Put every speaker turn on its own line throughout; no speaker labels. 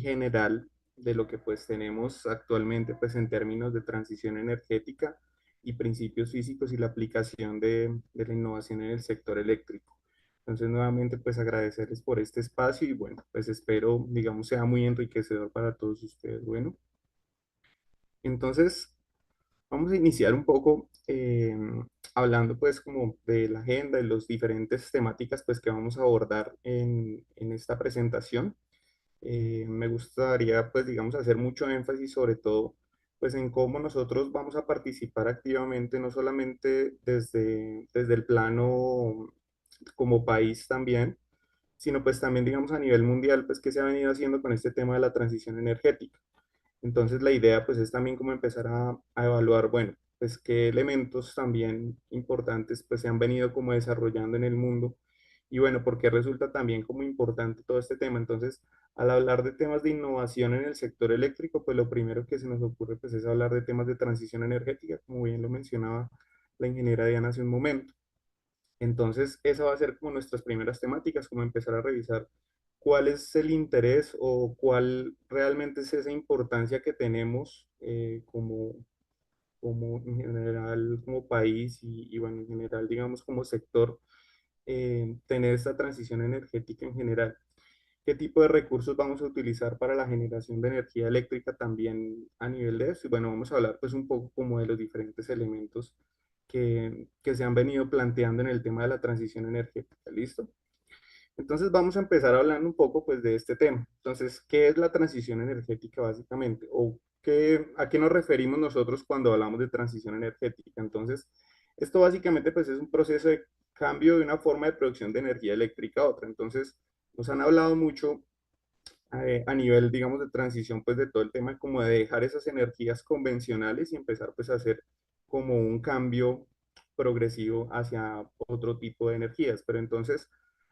general de lo que pues tenemos actualmente pues en términos de transición energética y principios físicos y la aplicación de la innovación en el sector eléctrico. Entonces, nuevamente, pues agradecerles por este espacio y bueno, pues espero, digamos, sea muy enriquecedor para todos ustedes. Bueno, entonces, vamos a iniciar un poco hablando pues como de la agenda y las diferentes temáticas pues que vamos a abordar en esta presentación. Me gustaría pues digamos hacer mucho énfasis sobre todo pues en cómo nosotros vamos a participar activamente, no solamente desde el plano como país también, sino pues también digamos a nivel mundial pues que se ha venido haciendo con este tema de la transición energética. Entonces la idea pues es también como empezar a evaluar, bueno, pues qué elementos también importantes pues se han venido como desarrollando en el mundo y bueno, porque resulta también como importante todo este tema. Entonces, al hablar de temas de innovación en el sector eléctrico, pues lo primero que se nos ocurre pues es hablar de temas de transición energética, como bien lo mencionaba la ingeniera Diana hace un momento. Entonces, esa va a ser como nuestras primeras temáticas, como empezar a revisar cuál es el interés o cuál realmente es esa importancia que tenemos como en general, como país y bueno, en general, digamos, como sector, tener esta transición energética en general. ¿Qué tipo de recursos vamos a utilizar para la generación de energía eléctrica también a nivel de eso? Y bueno, vamos a hablar pues un poco como de los diferentes elementos que se han venido planteando en el tema de la transición energética. ¿Listo? Entonces vamos a empezar hablando un poco pues de este tema. Entonces, ¿qué es la transición energética básicamente? ¿O a qué nos referimos nosotros cuando hablamos de transición energética? Entonces, esto básicamente pues es un proceso de cambio de una forma de producción de energía eléctrica a otra. Entonces, nos han hablado mucho a nivel, digamos, de transición, pues de todo el tema como de dejar esas energías convencionales y empezar pues a hacer como un cambio progresivo hacia otro tipo de energías. Pero entonces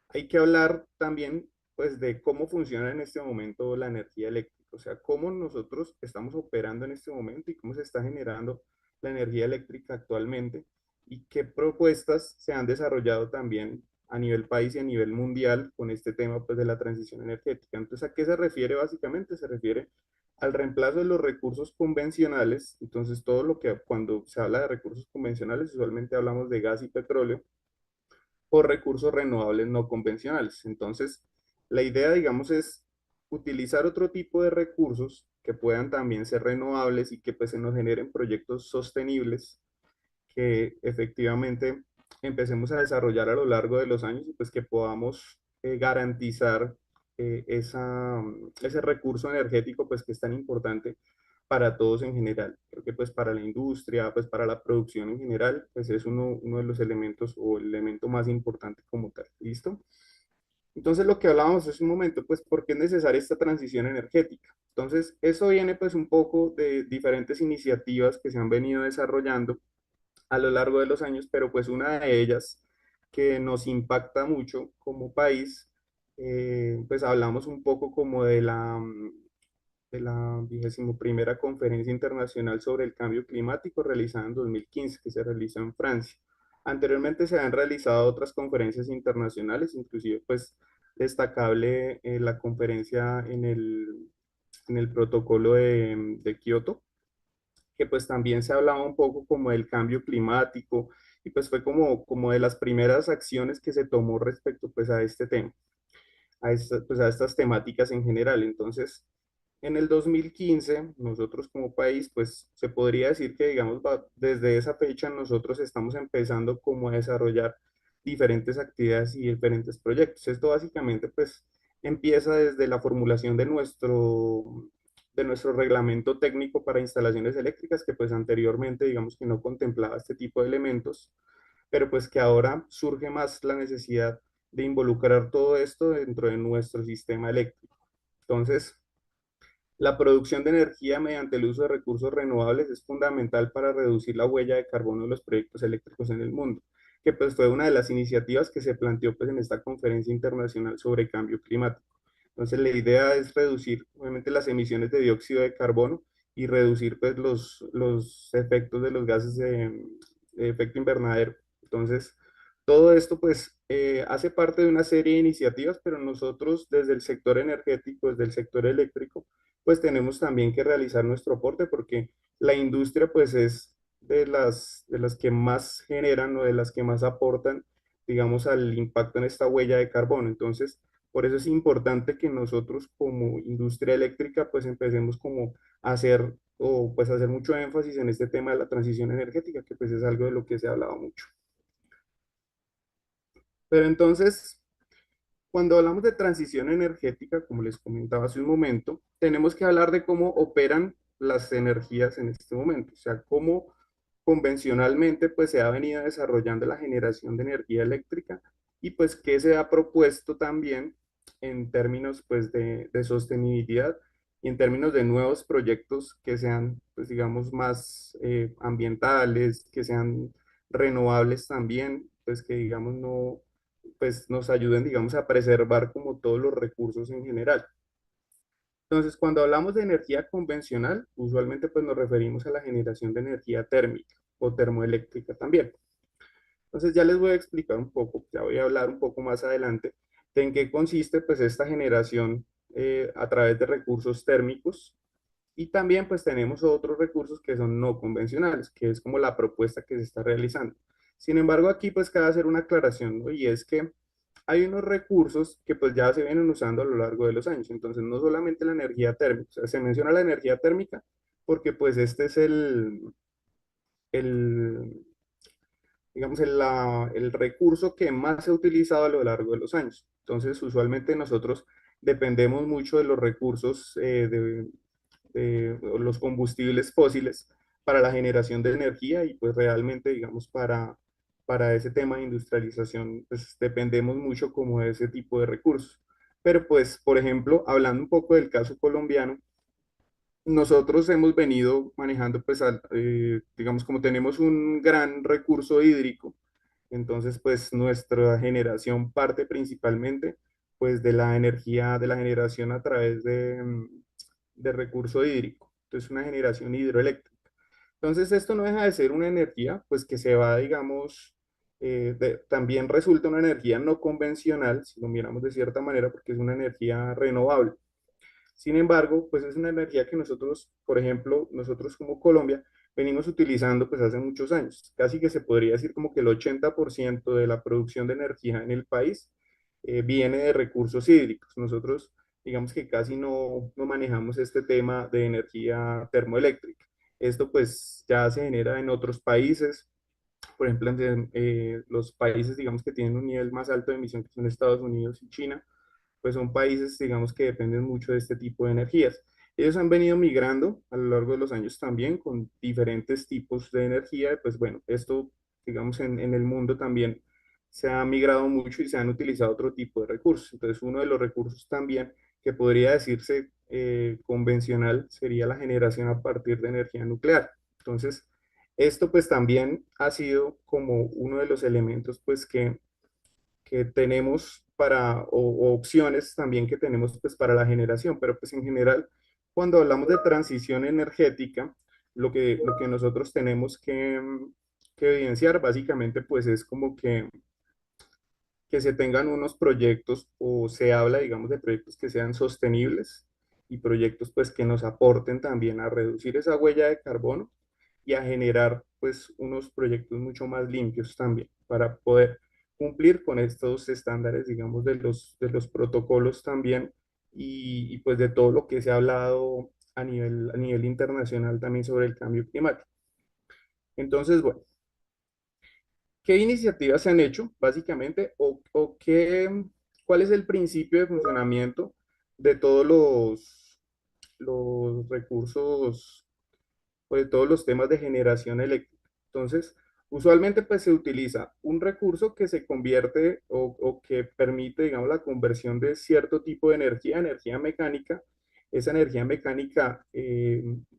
hay que hablar también pues de cómo funciona en este momento la energía eléctrica, o sea, cómo nosotros estamos operando en este momento y cómo se está generando la energía eléctrica actualmente y qué propuestas se han desarrollado también a nivel país y a nivel mundial con este tema pues, de la transición energética. Entonces, ¿a qué se refiere básicamente? Se refiere al reemplazo de los recursos convencionales. Entonces, todo lo que cuando se habla de recursos convencionales, usualmente hablamos de gas y petróleo, por recursos renovables no convencionales. Entonces, la idea, digamos, es utilizar otro tipo de recursos que puedan también ser renovables y que pues se nos generen proyectos sostenibles que efectivamente empecemos a desarrollar a lo largo de los años y pues que podamos garantizar ese recurso energético pues que es tan importante para todos en general. Creo que pues para la industria, pues para la producción en general, pues es uno de los elementos o el elemento más importante como tal. ¿Listo? Entonces lo que hablábamos hace un momento, pues, ¿por qué es necesaria esta transición energética? Entonces, eso viene pues un poco de diferentes iniciativas que se han venido desarrollando a lo largo de los años, pero pues una de ellas que nos impacta mucho como país, pues hablamos un poco como de la 21ª Conferencia Internacional sobre el Cambio Climático realizada en 2015, que se realizó en Francia. Anteriormente se han realizado otras conferencias internacionales, inclusive pues destacable la conferencia en el protocolo de Kioto, que pues también se hablaba un poco como del cambio climático y pues fue como de las primeras acciones que se tomó respecto pues a este tema, pues a estas temáticas en general. Entonces, en el 2015, nosotros como país, pues se podría decir que, digamos, desde esa fecha nosotros estamos empezando como a desarrollar diferentes actividades y diferentes proyectos. Esto básicamente, pues, empieza desde la formulación de nuestro reglamento técnico para instalaciones eléctricas, que pues anteriormente, digamos que no contemplaba este tipo de elementos, pero pues que ahora surge más la necesidad de involucrar todo esto dentro de nuestro sistema eléctrico. Entonces, la producción de energía mediante el uso de recursos renovables es fundamental para reducir la huella de carbono de los proyectos eléctricos en el mundo, que pues fue una de las iniciativas que se planteó pues en esta conferencia internacional sobre cambio climático. Entonces la idea es reducir obviamente las emisiones de dióxido de carbono y reducir pues los efectos de los gases de efecto invernadero. Entonces, Todo esto pues hace parte de una serie de iniciativas, pero nosotros desde el sector energético, desde el sector eléctrico, pues tenemos también que realizar nuestro aporte porque la industria pues es de las que más generan o de las que más aportan, digamos, al impacto en esta huella de carbono. Entonces, por eso es importante que nosotros como industria eléctrica pues empecemos como a hacer o pues a hacer mucho énfasis en este tema de la transición energética, que pues es algo de lo que se ha hablado mucho. Pero entonces, cuando hablamos de transición energética, como les comentaba hace un momento, tenemos que hablar de cómo operan las energías en este momento, o sea, cómo convencionalmente pues se ha venido desarrollando la generación de energía eléctrica y pues qué se ha propuesto también en términos pues de sostenibilidad y en términos de nuevos proyectos que sean pues digamos más ambientales, que sean renovables también, pues que digamos no pues nos ayuden, digamos, a preservar como todos los recursos en general. Entonces, cuando hablamos de energía convencional, usualmente pues nos referimos a la generación de energía térmica o termoeléctrica también. Entonces, ya les voy a explicar un poco, ya voy a hablar un poco más adelante de en qué consiste pues esta generación a través de recursos térmicos y también pues tenemos otros recursos que son no convencionales, que es como la propuesta que se está realizando. Sin embargo, aquí pues cabe hacer una aclaración, ¿no? Y es que hay unos recursos que pues ya se vienen usando a lo largo de los años. Entonces, no solamente la energía térmica, o sea, se menciona la energía térmica porque pues este es el digamos, el recurso que más se ha utilizado a lo largo de los años. Entonces, usualmente nosotros dependemos mucho de los recursos de los combustibles fósiles para la generación de energía y pues realmente, digamos, para ese tema de industrialización, pues dependemos mucho como de ese tipo de recursos. Pero pues, por ejemplo, hablando un poco del caso colombiano, nosotros hemos venido manejando, pues, digamos, como tenemos un gran recurso hídrico, entonces, pues, nuestra generación parte principalmente, pues, de la energía, de la generación a través de recurso hídrico. Entonces, una generación hidroeléctrica. Entonces, esto no deja de ser una energía, pues, que se va, digamos, también resulta una energía no convencional, si lo miramos de cierta manera, porque es una energía renovable. Sin embargo, pues es una energía que nosotros, por ejemplo, nosotros como Colombia, venimos utilizando pues hace muchos años. Casi que se podría decir como que el 80% de la producción de energía en el país viene de recursos hídricos. Nosotros, digamos que casi no manejamos este tema de energía termoeléctrica. Esto pues ya se genera en otros países, por ejemplo, en los países, digamos, que tienen un nivel más alto de emisión, que son Estados Unidos y China, pues son países, digamos, que dependen mucho de este tipo de energías. Ellos han venido migrando a lo largo de los años también con diferentes tipos de energía. Pues bueno, esto, digamos, en el mundo también se ha migrado mucho y se han utilizado otro tipo de recursos. Entonces, uno de los recursos también que podría decirse convencional sería la generación a partir de energía nuclear. Entonces, esto pues también ha sido como uno de los elementos pues que tenemos para, o opciones también que tenemos pues para la generación, pero pues en general, cuando hablamos de transición energética, lo que nosotros tenemos que evidenciar básicamente pues es como que se tengan unos proyectos o se habla, digamos, de proyectos que sean sostenibles y proyectos pues que nos aporten también a reducir esa huella de carbono y a generar pues unos proyectos mucho más limpios también para poder cumplir con estos estándares, digamos, de los protocolos también y pues de todo lo que se ha hablado a nivel internacional también sobre el cambio climático. Entonces, bueno, ¿qué iniciativas se han hecho, básicamente, o qué, cuál es el principio de funcionamiento de todos los recursos o de todos los temas de generación eléctrica? Entonces, usualmente pues se utiliza un recurso que se convierte o que permite, digamos, la conversión de cierto tipo de energía, energía mecánica. Esa energía mecánica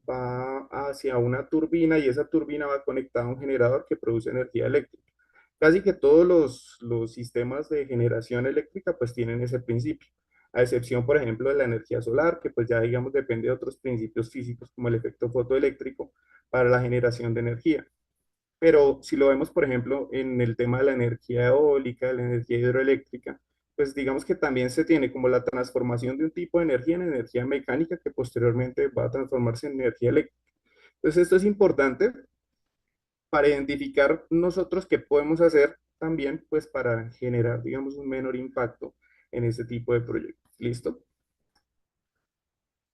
va hacia una turbina y esa turbina va conectada a un generador que produce energía eléctrica. Casi que todos los sistemas de generación eléctrica pues tienen ese principio, a excepción, por ejemplo, de la energía solar, que pues ya digamos depende de otros principios físicos como el efecto fotoeléctrico para la generación de energía. pero si lo vemos, por ejemplo, en el tema de la energía eólica, de la energía hidroeléctrica, pues digamos que también se tiene como la transformación de un tipo de energía en energía mecánica que posteriormente va a transformarse en energía eléctrica. Entonces esto es importante para identificar nosotros qué podemos hacer también, pues para generar, digamos, un menor impacto en este tipo de proyectos. ¿Listo?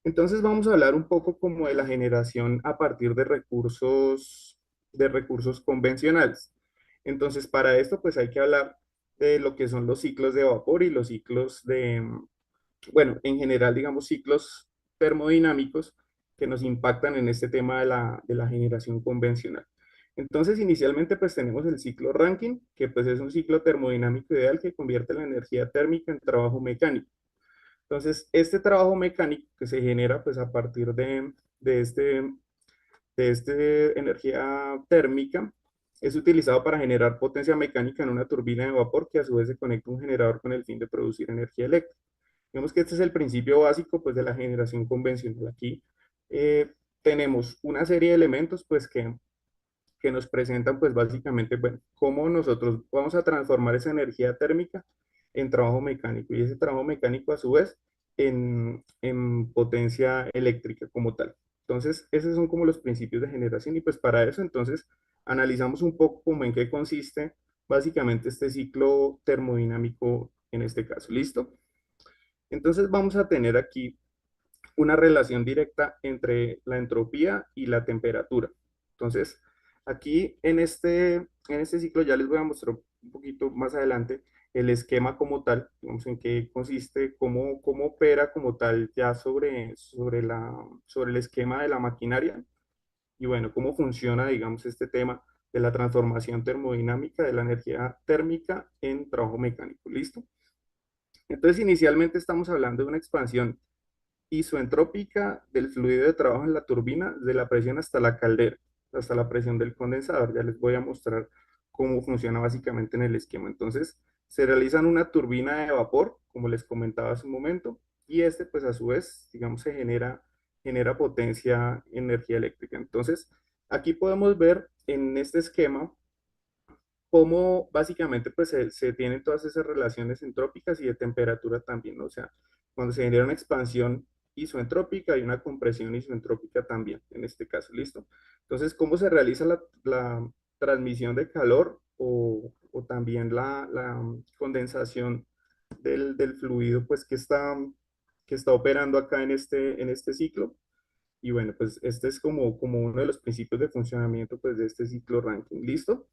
Entonces vamos a hablar un poco como de la generación a partir de recursos convencionales. Entonces, para esto, pues hay que hablar de lo que son los ciclos de vapor y los ciclos de, bueno, en general, digamos, ciclos termodinámicos que nos impactan en este tema de la generación convencional. Entonces, inicialmente, pues tenemos el ciclo Rankine, que pues es un ciclo termodinámico ideal que convierte la energía térmica en trabajo mecánico. Entonces, este trabajo mecánico que se genera pues a partir de este energía térmica es utilizado para generar potencia mecánica en una turbina de vapor que a su vez se conecta a un generador con el fin de producir energía eléctrica. Digamos que este es el principio básico pues de la generación convencional. Aquí tenemos una serie de elementos pues que nos presentan pues básicamente, bueno, cómo nosotros vamos a transformar esa energía térmica en trabajo mecánico y ese trabajo mecánico a su vez en potencia eléctrica como tal. Entonces, esos son como los principios de generación y pues para eso entonces analizamos un poco cómo en qué consiste básicamente este ciclo termodinámico en este caso. ¿Listo? Entonces vamos a tener aquí una relación directa entre la entropía y la temperatura. Entonces, aquí en este ciclo ya les voy a mostrar un poquito más adelante el esquema como tal, digamos en qué consiste, cómo opera como tal ya sobre el esquema de la maquinaria y bueno, cómo funciona, digamos, este tema de la transformación termodinámica de la energía térmica en trabajo mecánico. ¿Listo? Entonces, inicialmente estamos hablando de una expansión isoentrópica del fluido de trabajo en la turbina, de la presión hasta la caldera, hasta la presión del condensador. Ya les voy a mostrar cómo funciona básicamente en el esquema. Entonces, se realiza en una turbina de vapor, como les comentaba hace un momento, y este, pues a su vez, digamos, genera potencia, energía eléctrica. Entonces, aquí podemos ver en este esquema cómo básicamente pues se tienen todas esas relaciones entrópicas y de temperatura también, ¿no? O sea, cuando se genera una expansión isoentrópica y una compresión isoentrópica también, en este caso, ¿listo? Entonces, ¿cómo se realiza la transmisión de calor o también la condensación del fluido pues que está operando acá en este ciclo? Y bueno, pues este es como uno de los principios de funcionamiento pues de este ciclo Rankine, ¿listo?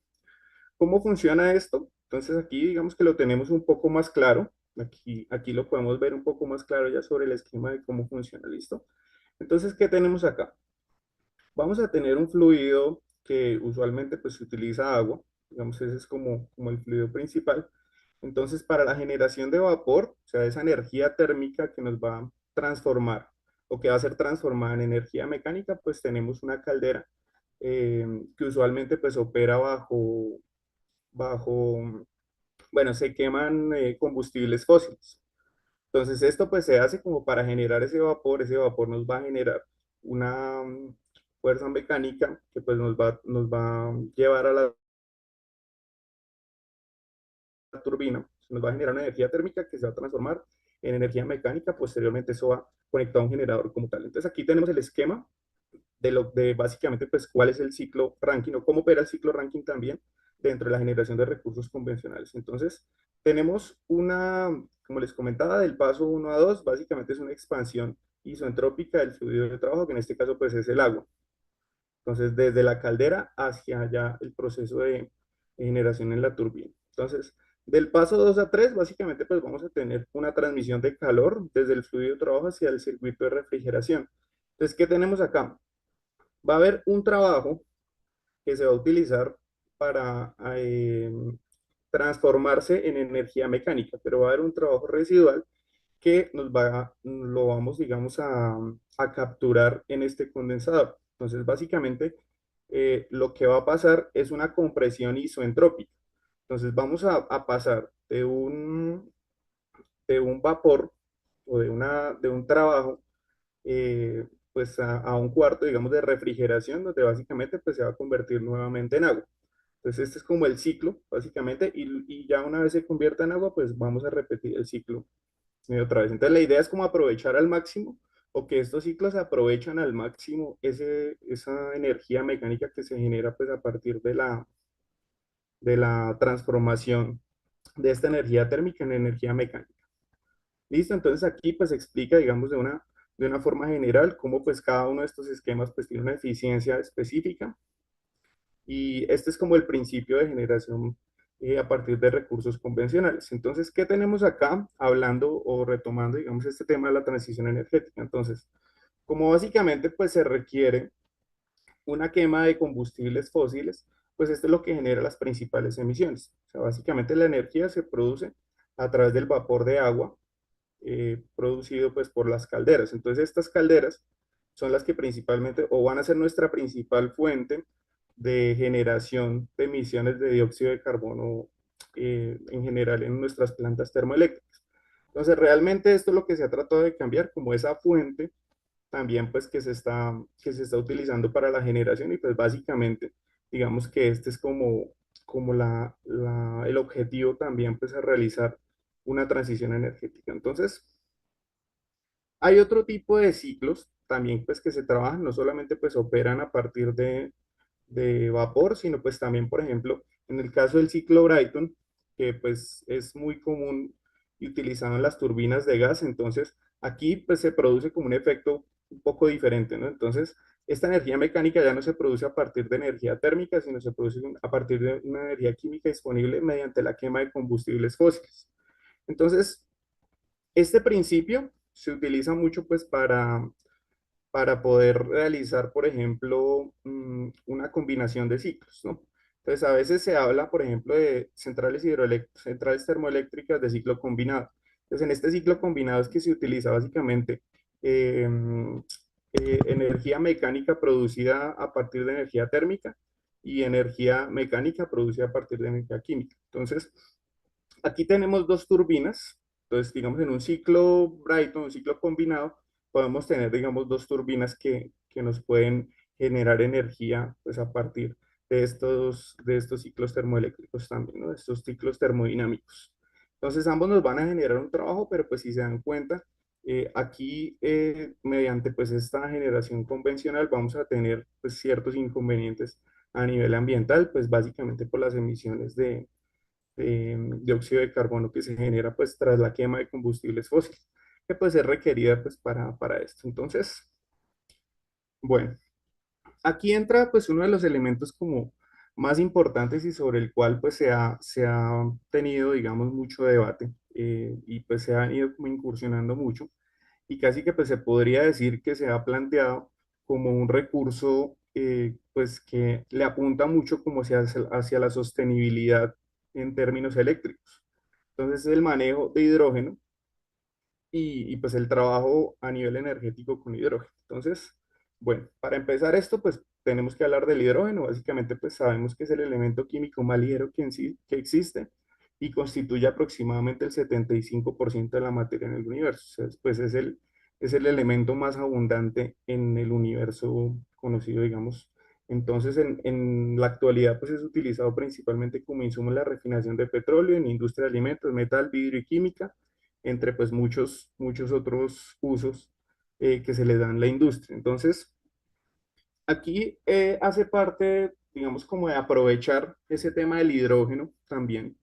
¿Cómo funciona esto? Entonces aquí digamos que lo tenemos un poco más claro. Aquí lo podemos ver un poco más claro ya sobre el esquema de cómo funciona. ¿Listo? Entonces, ¿qué tenemos acá? Vamos a tener un fluido que usualmente pues se utiliza agua. Digamos, ese es como el fluido principal. Entonces, para la generación de vapor, o sea, esa energía térmica que nos va a transformar o que va a ser transformada en energía mecánica, pues tenemos una caldera que usualmente pues opera bajo, bueno, se queman combustibles fósiles. Entonces esto pues se hace como para generar ese vapor nos va a generar una fuerza mecánica que pues nos va a llevar a la turbina, nos va a generar una energía térmica que se va a transformar en energía mecánica, posteriormente eso va conectado a un generador como tal. Entonces aquí tenemos el esquema de básicamente pues cuál es el ciclo Rankine o cómo opera el ciclo Rankine también dentro de la generación de recursos convencionales. Entonces, tenemos como les comentaba, del paso uno a 2 básicamente es una expansión isoentrópica del fluido de trabajo, que en este caso pues es el agua. Entonces, desde la caldera hacia allá el proceso de generación en la turbina. Entonces, del paso 2 a 3 básicamente pues vamos a tener una transmisión de calor desde el fluido de trabajo hacia el circuito de refrigeración. Entonces, ¿qué tenemos acá? Va a haber un trabajo que se va a utilizar para transformarse en energía mecánica, pero va a haber un trabajo residual que lo vamos, digamos, a capturar en este condensador. Entonces, básicamente, lo que va a pasar es una compresión isoentrópica. Entonces, vamos a pasar de un vapor o de un trabajo pues a un cuarto, digamos, de refrigeración, donde básicamente pues se va a convertir nuevamente en agua. Entonces este es como el ciclo, básicamente, y ya una vez se convierta en agua, pues vamos a repetir el ciclo otra vez. Entonces la idea es como aprovechar al máximo o que estos ciclos aprovechan al máximo esa energía mecánica que se genera pues a partir de la transformación de esta energía térmica en energía mecánica. Listo, entonces aquí pues se explica, digamos, de una forma general cómo pues cada uno de estos esquemas pues tiene una eficiencia específica y este es como el principio de generación a partir de recursos convencionales. Entonces, ¿qué tenemos acá hablando o retomando, digamos, este tema de la transición energética? Entonces, como básicamente pues se requiere una quema de combustibles fósiles, pues esto es lo que genera las principales emisiones. O sea, básicamente la energía se produce a través del vapor de agua producido pues por las calderas. Entonces estas calderas son las que principalmente o van a ser nuestra principal fuente de generación de emisiones de dióxido de carbono en general en nuestras plantas termoeléctricas. Entonces realmente esto es lo que se ha tratado de cambiar como esa fuente también pues que se está utilizando para la generación y pues básicamente digamos que este es como el objetivo también pues a realizar una transición energética. Entonces, hay otro tipo de ciclos también pues que se trabajan, no solamente pues operan a partir de vapor, sino pues también, por ejemplo, en el caso del ciclo Brayton, que pues es muy común y utilizado en las turbinas de gas, entonces aquí pues se produce como un efecto un poco diferente, ¿no? Entonces, esta energía mecánica ya no se produce a partir de energía térmica, sino se produce a partir de una energía química disponible mediante la quema de combustibles fósiles. Entonces, este principio se utiliza mucho pues para poder realizar, por ejemplo, una combinación de ciclos, ¿no? Entonces, a veces se habla, por ejemplo, de centrales termoeléctricas de ciclo combinado. Entonces, en este ciclo combinado es que se utiliza básicamente eh, energía mecánica producida a partir de energía térmica y energía mecánica producida a partir de energía química. Entonces, aquí tenemos dos turbinas. Entonces, digamos, en un ciclo Brayton, un ciclo combinado, podemos tener, digamos, dos turbinas que nos pueden generar energía pues, a partir de estos ciclos termoeléctricos también, ¿no? De estos ciclos termodinámicos. Entonces, ambos nos van a generar un trabajo, pero pues si se dan cuenta, aquí mediante pues esta generación convencional vamos a tener pues ciertos inconvenientes a nivel ambiental, pues básicamente por las emisiones de dióxido de carbono que se genera pues tras la quema de combustibles fósiles, que pues es requerida pues para esto. Entonces, bueno, aquí entra pues uno de los elementos como más importantes y sobre el cual pues se ha tenido digamos mucho debate y pues se ha ido como incursionando mucho y casi que pues se podría decir que se ha planteado como un recurso pues que le apunta mucho como hacia la sostenibilidad en términos eléctricos. Entonces, el manejo de hidrógeno pues el trabajo a nivel energético con hidrógeno. Entonces, bueno, para empezar esto, pues tenemos que hablar del hidrógeno. Básicamente, pues sabemos que es el elemento químico más ligero que existe y constituye aproximadamente el 75% de la materia en el universo. O sea, pues es el elemento más abundante en el universo conocido, digamos. Entonces, en la actualidad, pues es utilizado principalmente como insumo en la refinación de petróleo, en industria de alimentos, metal, vidrio y química entre pues muchos otros usos que se le dan en la industria. Entonces, aquí hace parte, digamos, como de aprovechar ese tema del hidrógeno también,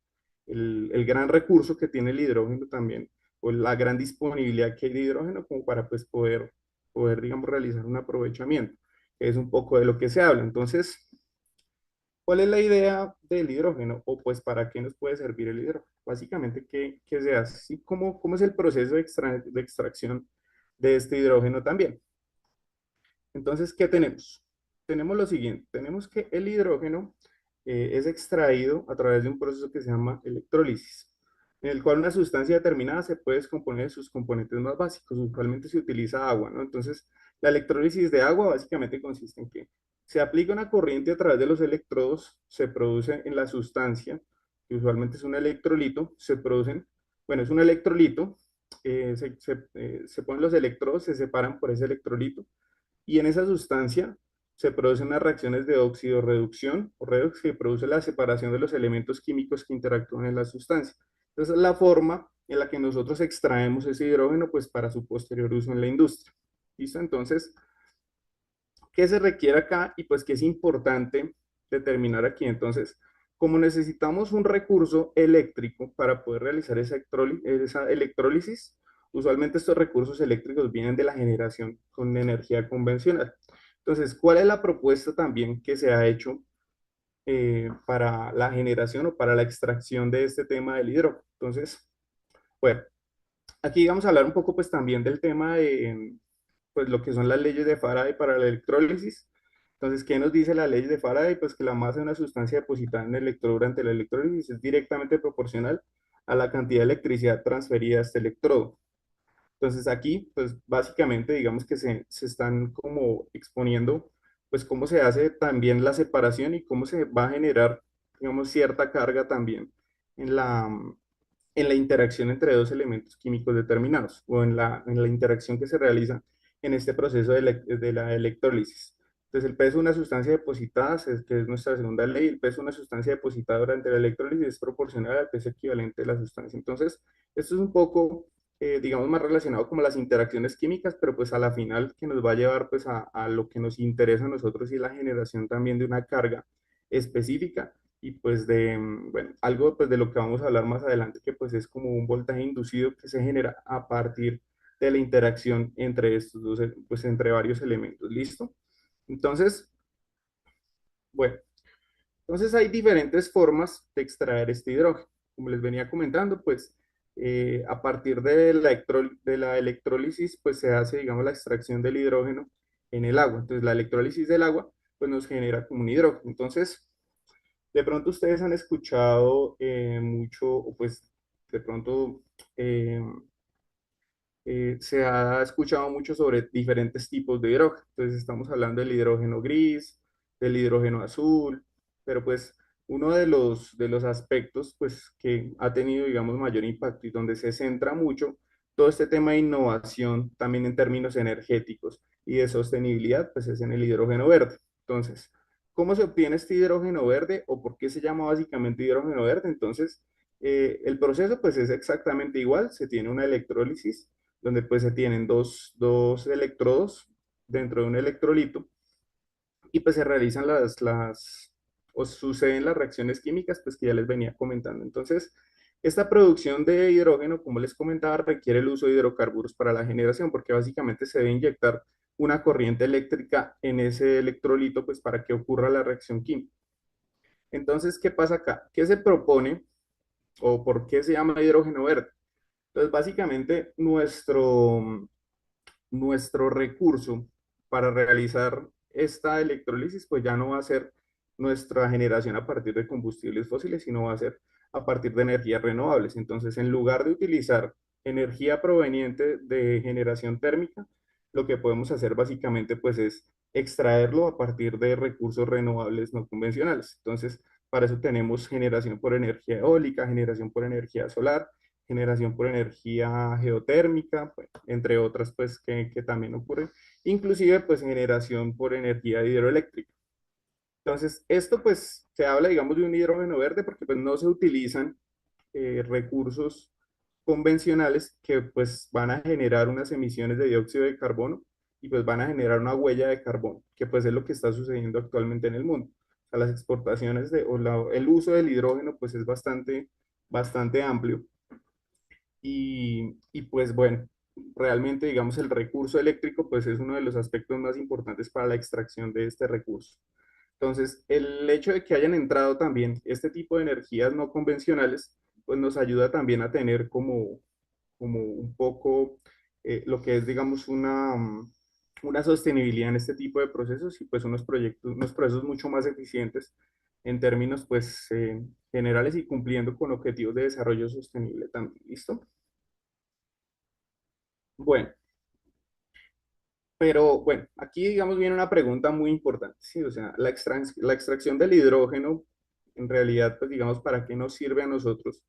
el gran recurso que tiene el hidrógeno también, o la gran disponibilidad que hay de hidrógeno como para pues poder digamos, realizar un aprovechamiento, que es un poco de lo que se habla. Entonces, ¿cuál es la idea del hidrógeno? O pues, ¿para qué nos puede servir el hidrógeno? Básicamente, ¿qué se hace? ¿Sí? ¿Cómo es el proceso de extracción de este hidrógeno también? Entonces, ¿qué tenemos? Tenemos lo siguiente, tenemos que el hidrógeno es extraído a través de un proceso que se llama electrólisis, en el cual una sustancia determinada se puede descomponer en sus componentes más básicos. Usualmente se utiliza agua, ¿no? Entonces, la electrólisis de agua básicamente consiste en que se aplica una corriente a través de los electrodos, se produce en la sustancia, que usualmente es un electrolito, se producen, bueno, es un electrolito, se ponen los electrodos, se separan por ese electrolito y en esa sustancia se producen unas reacciones de óxido-reducción o redox que produce la separación de los elementos químicos que interactúan en la sustancia. Entonces, es la forma en la que nosotros extraemos ese hidrógeno, pues para su posterior uso en la industria. ¿Listo? Entonces, ¿qué se requiere acá? Y pues que es importante determinar aquí. Entonces, como necesitamos un recurso eléctrico para poder realizar esa electrólisis, usualmente estos recursos eléctricos vienen de la generación con energía convencional. Entonces, ¿cuál es la propuesta también que se ha hecho para la generación o para la extracción de este tema del hidrógeno? Entonces, bueno, aquí vamos a hablar un poco pues también del tema de pues lo que son las leyes de Faraday para la electrólisis. Entonces, ¿qué nos dice la ley de Faraday? Pues que la masa de una sustancia depositada en el electrodo durante la electrólisis es directamente proporcional a la cantidad de electricidad transferida a este electrodo. Entonces aquí, pues básicamente digamos que se están como exponiendo, pues cómo se hace también la separación y cómo se va a generar, digamos, cierta carga también en la interacción entre dos elementos químicos determinados o en la interacción que se realiza en este proceso de la electrólisis. Entonces, el peso de una sustancia depositada, que es nuestra segunda ley, el peso de una sustancia depositada durante la electrólisis es proporcional al peso equivalente de la sustancia. Entonces, esto es un poco, digamos, más relacionado como las interacciones químicas, pero pues a la final que nos va a llevar pues a lo que nos interesa a nosotros y la generación también de una carga específica y pues bueno, algo pues de lo que vamos a hablar más adelante, que pues es como un voltaje inducido que se genera a partir de la interacción entre estos dos, pues entre varios elementos, ¿listo? Entonces, bueno, entonces hay diferentes formas de extraer este hidrógeno. Como les venía comentando, pues a partir de la electrólisis, pues se hace, digamos, la extracción del hidrógeno en el agua. Entonces, la electrólisis del agua, pues nos genera como un hidrógeno. Entonces, de pronto ustedes han escuchado mucho, o pues de pronto eh, se ha escuchado mucho sobre diferentes tipos de hidrógeno. Entonces estamos hablando del hidrógeno gris, del hidrógeno azul, pero pues uno de los aspectos pues que ha tenido, digamos, mayor impacto y donde se centra mucho todo este tema de innovación también en términos energéticos y de sostenibilidad, pues es en el hidrógeno verde. Entonces, ¿cómo se obtiene este hidrógeno verde o por qué se llama básicamente hidrógeno verde? Entonces, el proceso pues es exactamente igual, se tiene una electrólisis donde pues se tienen dos electrodos dentro de un electrolito y pues se realizan o suceden las reacciones químicas pues que ya les venía comentando. Entonces, esta producción de hidrógeno, como les comentaba, requiere el uso de hidrocarburos para la generación porque básicamente se debe inyectar una corriente eléctrica en ese electrolito pues para que ocurra la reacción química. Entonces, ¿qué pasa acá? ¿Qué se propone o por qué se llama hidrógeno verde? Entonces, básicamente nuestro recurso para realizar esta electrólisis, pues ya no va a ser nuestra generación a partir de combustibles fósiles, sino va a ser a partir de energías renovables. Entonces, en lugar de utilizar energía proveniente de generación térmica, lo que podemos hacer básicamente pues es extraerlo a partir de recursos renovables no convencionales. Entonces, para eso tenemos generación por energía eólica, generación por energía solar, generación por energía geotérmica, pues, entre otras pues que también ocurren, inclusive pues generación por energía hidroeléctrica. Entonces, esto pues se habla digamos de un hidrógeno verde porque pues no se utilizan recursos convencionales que pues van a generar unas emisiones de dióxido de carbono y pues van a generar una huella de carbono, que pues es lo que está sucediendo actualmente en el mundo. O sea, las exportaciones el uso del hidrógeno pues es bastante amplio y pues bueno, realmente digamos el recurso eléctrico pues es uno de los aspectos más importantes para la extracción de este recurso. Entonces, el hecho de que hayan entrado también este tipo de energías no convencionales pues nos ayuda también a tener como un poco lo que es digamos una sostenibilidad en este tipo de procesos y pues unos procesos mucho más eficientes en términos pues generales y cumpliendo con objetivos de desarrollo sostenible también. ¿Listo? Bueno, pero bueno, aquí digamos viene una pregunta muy importante, ¿sí? O sea, la extracción del hidrógeno, en realidad, pues digamos, ¿para qué nos sirve a nosotros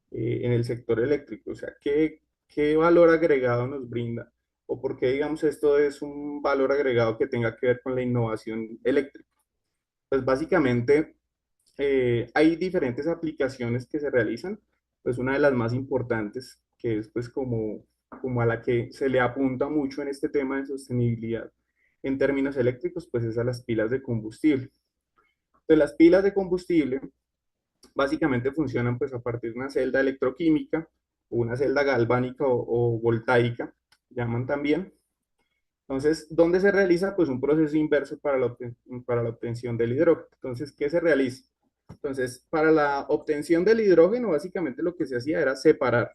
en el sector eléctrico? O sea, ¿qué valor agregado nos brinda? o por qué, digamos, esto es un valor agregado que tenga que ver con la innovación eléctrica. Pues básicamente hay diferentes aplicaciones que se realizan, pues una de las más importantes, que es pues como a la que se le apunta mucho en este tema de sostenibilidad en términos eléctricos, pues es a las pilas de combustible. Entonces las pilas de combustible básicamente funcionan pues a partir de una celda electroquímica o una celda galvánica o voltaica, llaman también. Entonces, ¿dónde se realiza? Pues un proceso inverso para la obtención del hidrógeno. Entonces, ¿qué se realiza? Entonces, para la obtención del hidrógeno, básicamente lo que se hacía era separar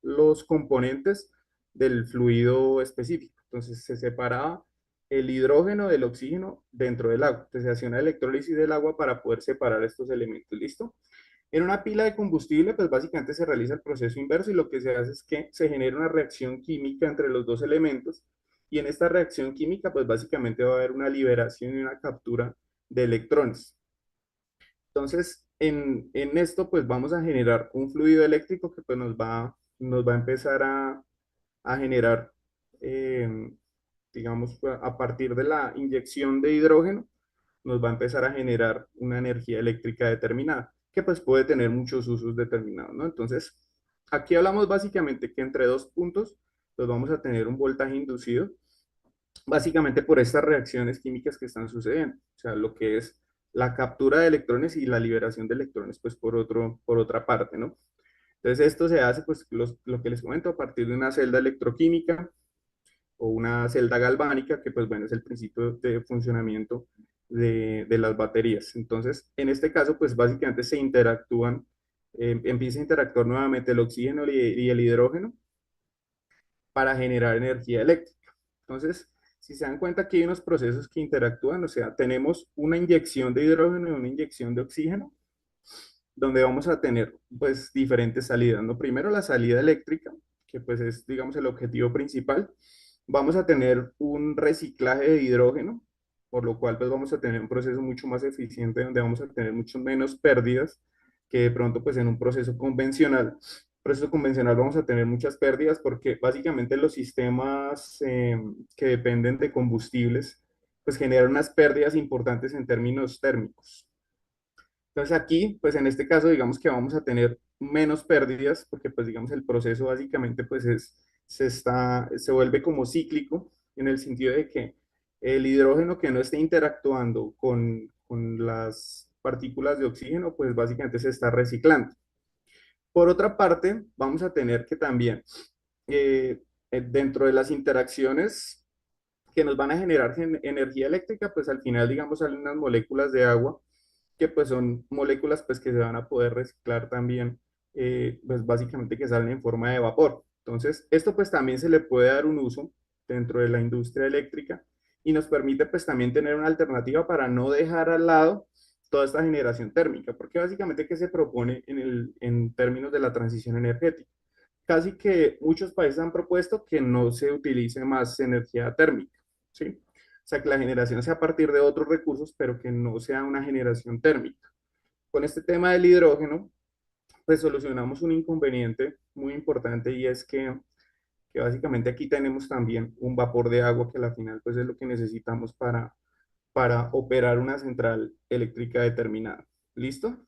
los componentes del fluido específico. Entonces, se separaba el hidrógeno del oxígeno dentro del agua. Entonces, se hacía una electrólisis del agua para poder separar estos elementos. ¿Listo? En una pila de combustible, pues básicamente se realiza el proceso inverso y lo que se hace es que se genera una reacción química entre los dos elementos y en esta reacción química, pues básicamente va a haber una liberación y una captura de electrones. Entonces, en esto, pues vamos a generar un fluido eléctrico que pues nos va a empezar a generar, eh, digamos, a partir de la inyección de hidrógeno, nos va a empezar a generar una energía eléctrica determinada, que pues puede tener muchos usos determinados, ¿no? Entonces, aquí hablamos básicamente que entre dos puntos, pues vamos a tener un voltaje inducido, básicamente por estas reacciones químicas que están sucediendo, o sea, lo que es la captura de electrones y la liberación de electrones, pues por otra parte, ¿no? Entonces, esto se hace, pues, lo que les comento, a partir de una celda electroquímica o una celda galvánica, que, pues, bueno, es el principio de funcionamiento de las baterías. Entonces, en este caso, pues, básicamente se interactúan, empieza a interactuar nuevamente el oxígeno y el hidrógeno para generar energía eléctrica. Entonces, si se dan cuenta que hay unos procesos que interactúan, o sea, tenemos una inyección de hidrógeno y una inyección de oxígeno, donde vamos a tener pues diferentes salidas, ¿no? Primero la salida eléctrica, que pues es, digamos, el objetivo principal. Vamos a tener un reciclaje de hidrógeno, por lo cual pues vamos a tener un proceso mucho más eficiente, donde vamos a tener mucho menos pérdidas que de pronto pues en un proceso convencional vamos a tener muchas pérdidas porque básicamente los sistemas que dependen de combustibles pues generan unas pérdidas importantes en términos térmicos. Entonces aquí, pues en este caso, digamos que vamos a tener menos pérdidas, porque pues digamos el proceso básicamente pues se vuelve como cíclico, en el sentido de que el hidrógeno que no esté interactuando con las partículas de oxígeno, pues básicamente se está reciclando. Por otra parte, vamos a tener que también, eh, dentro de las interacciones que nos van a generar energía eléctrica, pues al final, digamos, salen unas moléculas de agua que pues son moléculas pues que se van a poder reciclar también, pues básicamente que salen en forma de vapor. Entonces, esto pues también se le puede dar un uso dentro de la industria eléctrica y nos permite pues también tener una alternativa para no dejar al lado toda esta generación térmica, porque básicamente ¿qué se propone en términos de la transición energética? Casi que muchos países han propuesto que no se utilice más energía térmica, ¿sí? O sea, que la generación sea a partir de otros recursos, pero que no sea una generación térmica. Con este tema del hidrógeno, pues solucionamos un inconveniente muy importante y es que básicamente aquí tenemos también un vapor de agua que al final pues es lo que necesitamos para operar una central eléctrica determinada. ¿Listo?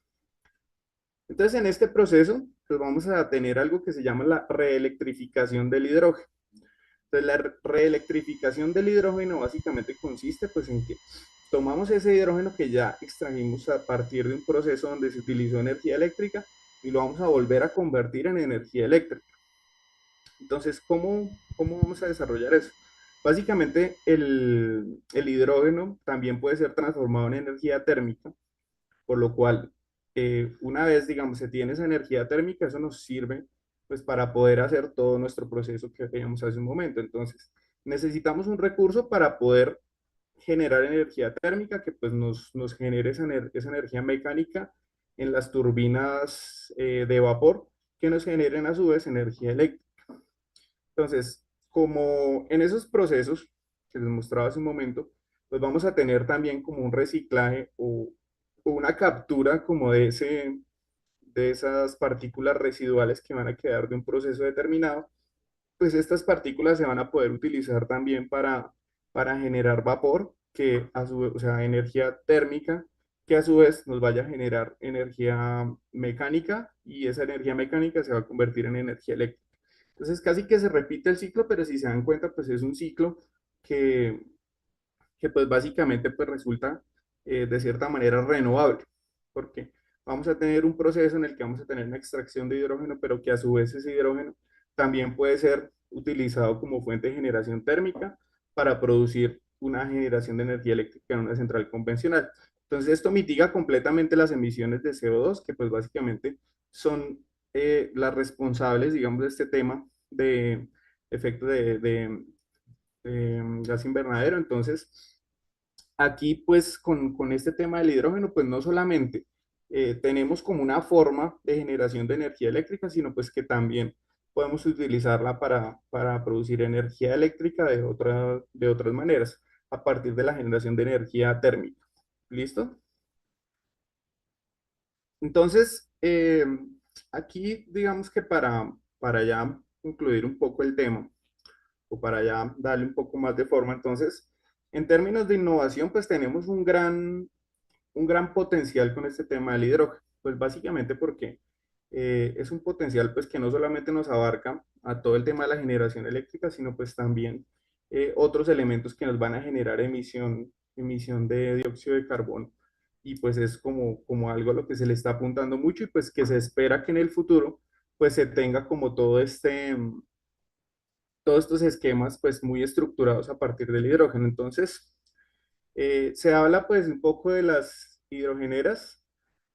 Entonces, en este proceso, pues vamos a tener algo que se llama la reelectrificación del hidrógeno. Entonces, la reelectrificación del hidrógeno básicamente consiste pues en que tomamos ese hidrógeno que ya extrajimos a partir de un proceso donde se utilizó energía eléctrica y lo vamos a volver a convertir en energía eléctrica. Entonces, ¿cómo vamos a desarrollar eso? Básicamente, el hidrógeno también puede ser transformado en energía térmica, por lo cual, una vez, digamos, se tiene esa energía térmica, eso nos sirve pues para poder hacer todo nuestro proceso que veíamos hace un momento. Entonces, necesitamos un recurso para poder generar energía térmica que pues nos genere esa energía mecánica en las turbinas de vapor que nos generen a su vez energía eléctrica. Entonces, como en esos procesos que les mostraba hace un momento, pues vamos a tener también como un reciclaje o una captura como de esas partículas residuales que van a quedar de un proceso determinado. pues estas partículas se van a poder utilizar también para generar vapor, que a su vez, o sea, energía térmica, que a su vez nos vaya a generar energía mecánica y esa energía mecánica se va a convertir en energía eléctrica. Entonces casi que se repite el ciclo, pero si se dan cuenta, pues es un ciclo que, que pues básicamente pues resulta de cierta manera renovable, porque vamos a tener un proceso en el que vamos a tener una extracción de hidrógeno, pero que a su vez ese hidrógeno también puede ser utilizado como fuente de generación térmica para producir una generación de energía eléctrica en una central convencional. Entonces esto mitiga completamente las emisiones de CO2, que pues básicamente son las responsables, digamos, de este tema de efecto de gas invernadero. Entonces, aquí pues con este tema del hidrógeno, pues no solamente tenemos como una forma de generación de energía eléctrica, sino pues que también podemos utilizarla para producir energía eléctrica de otras maneras, a partir de la generación de energía térmica. ¿Listo? Entonces, aquí digamos que para ya concluir un poco el tema, o para ya darle un poco más de forma, entonces, en términos de innovación, pues tenemos un gran potencial con este tema del hidrógeno, pues básicamente porque es un potencial pues que no solamente nos abarca a todo el tema de la generación eléctrica, sino pues también otros elementos que nos van a generar emisión de dióxido de carbono. Y pues es como algo a lo que se le está apuntando mucho y pues que se espera que en el futuro pues se tenga como todos estos esquemas pues muy estructurados a partir del hidrógeno. Entonces, se habla pues un poco de las hidrogeneras,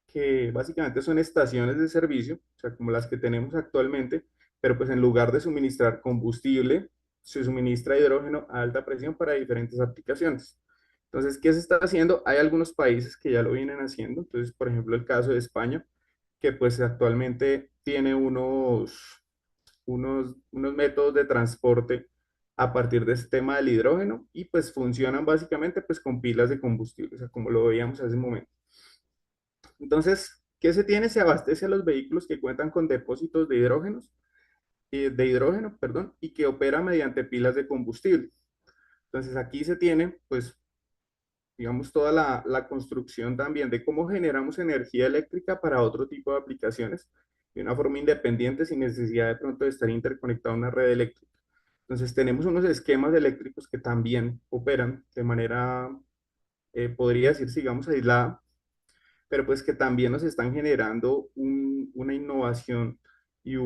que básicamente son estaciones de servicio, o sea, como las que tenemos actualmente, pero pues en lugar de suministrar combustible, se suministra hidrógeno a alta presión para diferentes aplicaciones. Entonces, ¿qué se está haciendo? Hay algunos países que ya lo vienen haciendo. Entonces, por ejemplo, el caso de España, que pues actualmente tiene unos métodos de transporte a partir de este tema del hidrógeno y pues funcionan básicamente pues con pilas de combustible, o sea, como lo veíamos hace un momento. Entonces, ¿qué se tiene? Se abastece a los vehículos que cuentan con depósitos de hidrógeno, perdón, y que operan mediante pilas de combustible. Entonces, aquí se tiene, pues, digamos, toda la construcción también de cómo generamos energía eléctrica para otro tipo de aplicaciones de una forma independiente sin necesidad de pronto de estar interconectado a una red eléctrica. Entonces, tenemos unos esquemas eléctricos que también operan de manera, podría decir, digamos, aislada, pero pues que también nos están generando una innovación y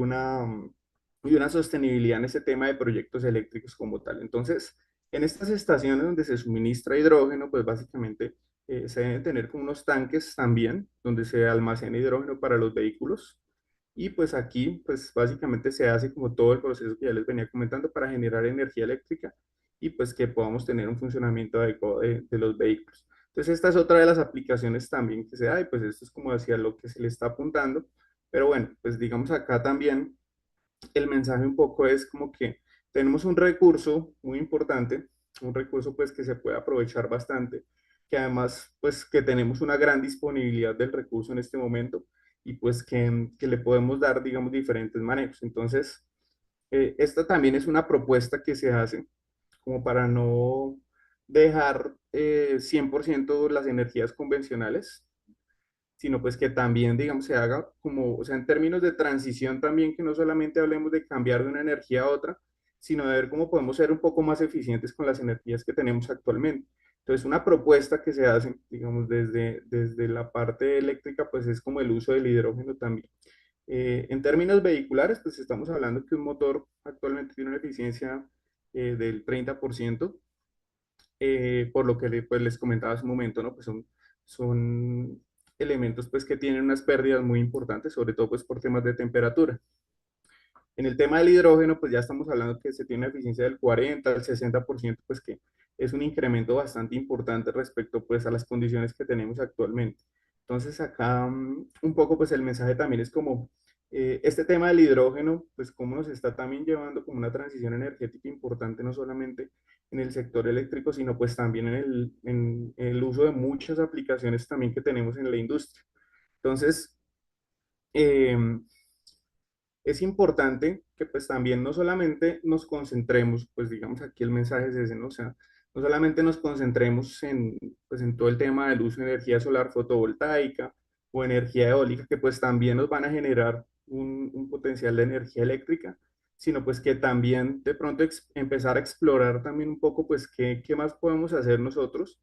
y una sostenibilidad en ese tema de proyectos eléctricos como tal. Entonces, en estas estaciones donde se suministra hidrógeno, pues básicamente se deben tener como unos tanques también, donde se almacena hidrógeno para los vehículos. Y pues aquí, pues básicamente se hace como todo el proceso que ya les venía comentando para generar energía eléctrica y pues que podamos tener un funcionamiento adecuado de los vehículos. Entonces, esta es otra de las aplicaciones también que se da y pues esto es como hacia lo que se le está apuntando. Pero bueno, pues digamos acá también el mensaje un poco es como que tenemos un recurso muy importante, un recurso pues que se puede aprovechar bastante, que además pues que tenemos una gran disponibilidad del recurso en este momento y pues que le podemos dar, digamos, diferentes manejos. Entonces, esta también es una propuesta que se hace como para no dejar 100% las energías convencionales, sino pues que también, digamos, se haga como, o sea, en términos de transición también, que no solamente hablemos de cambiar de una energía a otra, sino de ver cómo podemos ser un poco más eficientes con las energías que tenemos actualmente. Entonces, una propuesta que se hace, digamos, desde la parte eléctrica, pues es como el uso del hidrógeno también. En términos vehiculares, pues estamos hablando que un motor actualmente tiene una eficiencia del 30%, por lo que pues, les comentaba hace un momento, ¿no? Pues son elementos pues que tienen unas pérdidas muy importantes, sobre todo pues por temas de temperatura. En el tema del hidrógeno, pues ya estamos hablando que se tiene una eficiencia del 40 al 60%, pues que es un incremento bastante importante respecto pues a las condiciones que tenemos actualmente. Entonces acá un poco pues el mensaje también es como este tema del hidrógeno, pues cómo nos está también llevando como una transición energética importante, no solamente en el sector eléctrico, sino pues también en el uso de muchas aplicaciones también que tenemos en la industria. Entonces, eh, es importante que pues también no solamente nos concentremos, pues digamos aquí el mensaje es ese, ¿no? O sea, no solamente nos concentremos en, pues en todo el tema del uso de energía solar fotovoltaica o energía eólica, que pues también nos van a generar un potencial de energía eléctrica, sino pues que también de pronto empezar a explorar también un poco pues qué más podemos hacer nosotros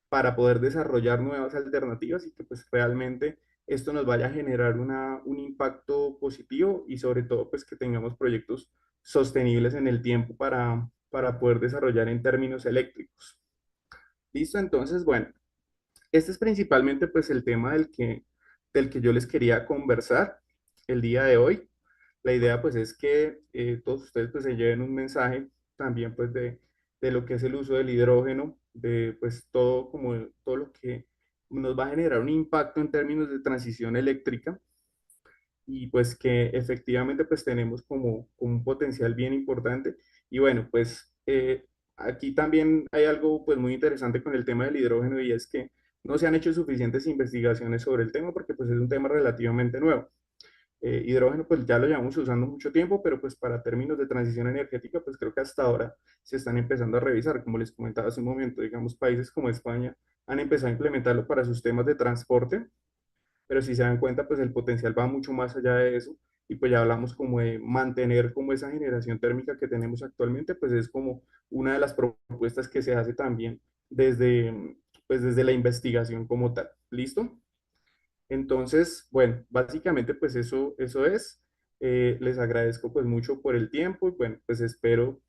para poder desarrollar nuevas alternativas y que pues realmente esto nos vaya a generar un impacto positivo y sobre todo pues que tengamos proyectos sostenibles en el tiempo para poder desarrollar en términos eléctricos. Listo, entonces, bueno, este es principalmente pues el tema del que yo les quería conversar el día de hoy. La idea pues es que todos ustedes pues se lleven un mensaje también pues de lo que es el uso del hidrógeno, de pues todo como todo lo que nos va a generar un impacto en términos de transición eléctrica y pues que efectivamente pues tenemos como un potencial bien importante. Y bueno, pues aquí también hay algo pues muy interesante con el tema del hidrógeno y es que no se han hecho suficientes investigaciones sobre el tema porque pues es un tema relativamente nuevo. Hidrógeno pues ya lo llevamos usando mucho tiempo, pero pues para términos de transición energética pues creo que hasta ahora se están empezando a revisar, como les comentaba hace un momento, digamos países como España han empezado a implementarlo para sus temas de transporte, pero si se dan cuenta, pues el potencial va mucho más allá de eso y pues ya hablamos como de mantener como esa generación térmica que tenemos actualmente, pues es como una de las propuestas que se hace también desde, pues desde la investigación como tal. ¿Listo? Entonces, bueno, básicamente pues eso es. Les agradezco pues mucho por el tiempo y bueno, pues espero